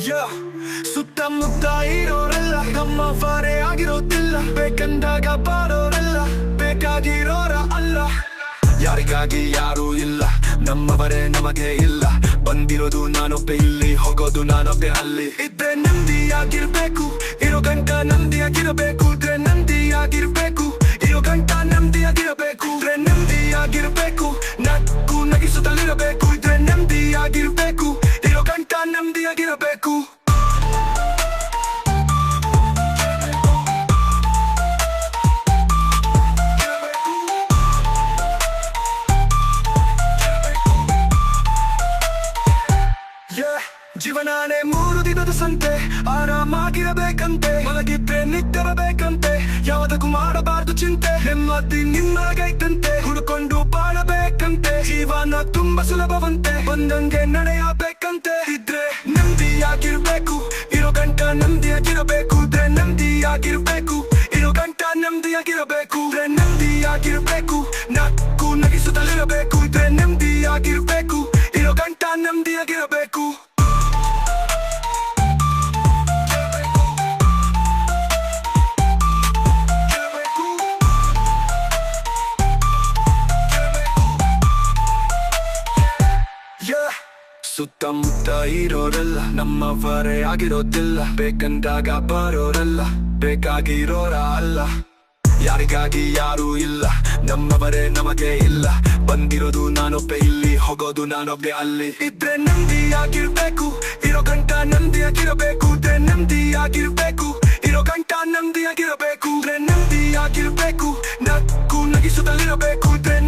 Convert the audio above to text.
Yeah. ಸುತ್ತಮುತ್ತ ಇರೋರೆಲ್ಲ ನಮ್ಮವರೇ ಆಗಿರೋದಿಲ್ಲ, ಬೇಕಂದಾಗ ಬಾರೋರೆಲ್ಲ ಬೇಕಾಗಿರೋರ ಅಲ್ಲ. ಯಾರಿಗಾಗಿ ಯಾರೂ ಇಲ್ಲ, ನಮ್ಮವರೇ ನಮಗೆ ಇಲ್ಲ. ಬಂದಿರೋದು ನಾನೊಬ್ಬೆ ಇಲ್ಲಿ, ಹೋಗೋದು ನಾನೊಬ್ಬೆ ಅಲ್ಲಿ. ಇದ್ರೆ ನೆಮ್ಮದಿಯಾಗಿರ್ಬೇಕು, ಇರೋ ಗಂಟ ನೆಮ್ಮದಿಯಾಗಿರಬೇಕು. ಇದ್ರೆ ನೆಮ್ಮದಿಯಾಗಿರ್ಬೇಕು, ಇರೋ ಗಂಟ ನೆಮ್ಮದಿಯಾಗಿರಬೇಕು. ಇದ್ರೆ ನೆಮ್ಮದಿಯಾಗಿರ್ಬೇಕು, ನಕ್ಕು ನಗಿಸುತ್ತಲಿರಬೇಕು. ಇದ್ರೆ ನೆಮ್ಮದಿಯಾಗಿರ್ಬೇಕು, ಇರೋ ಗಂಟ ನೆಮ್ಮದಿಯಾಗಿರಬೇಕು. ಜೀವನಾನೇ 3 ದಿನದ ಸಂತೆ, ಆರಾಮಾಗಿರಬೇಕಂತೆ. ಮಲಗಿದ್ರೆ ನಿದ್ದೆ ಬರಬೇಕಂತೆ, ಯಾವುದಕ್ಕೂ ಮಾಡಬಾರ್ದು ಚಿಂತೆ. ನೆಮ್ಮದಿ ನಿಮ್ಮಗೈತಂತೆ, ಹುಡ್ಕೊಂಡು ಬಾಳಬೇಕಂತೆ. ಜೀವನ ತುಂಬಾ ಸುಲಭವಂತೆ, ಬಂದಂಗೆ ನಡೆಯಬೇಕಂತೆ. ಇದ್ರೆ ನೆಮ್ಮದಿಯಾಗಿರ್ಬೇಕು, ಇರೋ ಗಂಟ ನೆಮ್ಮದಿಯಾಗಿರಬೇಕು. ಇದ್ರೆ ನೆಮ್ಮದಿಯಾಗಿರ್ಬೇಕು, ಇರೋ ಗಂಟ ನೆಮ್ಮದಿಯಾಗಿರಬೇಕು. ಇದ್ರೆ ನೆಮ್ಮದಿಯಾಗಿರ್ಬೇಕು, ನಕ್ಕು ನಗಿಸುತ್ತಲಿರಬೇಕು. ಇದ್ರೆ ನೆಮ್ಮದಿಯಾಗಿರ್ಬೇಕು, ಇರೋ ಗಂಟ ನೆಮ್ಮದಿಯಾಗಿರಬೇಕು. ಸುತ್ತಮುತ್ತ ಇರೋರೆಲ್ಲ ನಮ್ಮವರೇ ಆಗಿರೋದಿಲ್ಲ, ಬೇಕಂದಾಗ ಬರೋರೆಲ್ಲ ಬೇಕಾಗಿರೋರ ಅಲ್ಲ. ಯಾರಿಗಾಗಿ ಯಾರೂ ಇಲ್ಲ, ನಮ್ಮವರೇ ನಮಗೆ ಇಲ್ಲ. ಬಂದಿರೋದು ನಾನೊಬ್ಬೆ ಇಲ್ಲಿ, ಹೋಗೋದು ನಾನೊಬ್ಬೆ ಅಲ್ಲಿ. ಇದ್ರೆ ನೆಮ್ಮದಿಯಾಗಿರ್ಬೇಕು, ಇರೋ ಗಂಟ ನೆಮ್ಮದಿಯಾಗಿರಬೇಕು. ಇದ್ರೆ ನೆಮ್ಮದಿಯಾಗಿರ್ಬೇಕು, ಇರೋ ಗಂಟ ನೆಮ್ಮದಿಯಾಗಿರಬೇಕು. ಇದ್ರೆ ನೆಮ್ಮದಿಯಾಗಿರ್ಬೇಕು, ನಕ್ಕು ನಗಿಸುತ್ತಲಿರಬೇಕು. ಇದ್ರೆ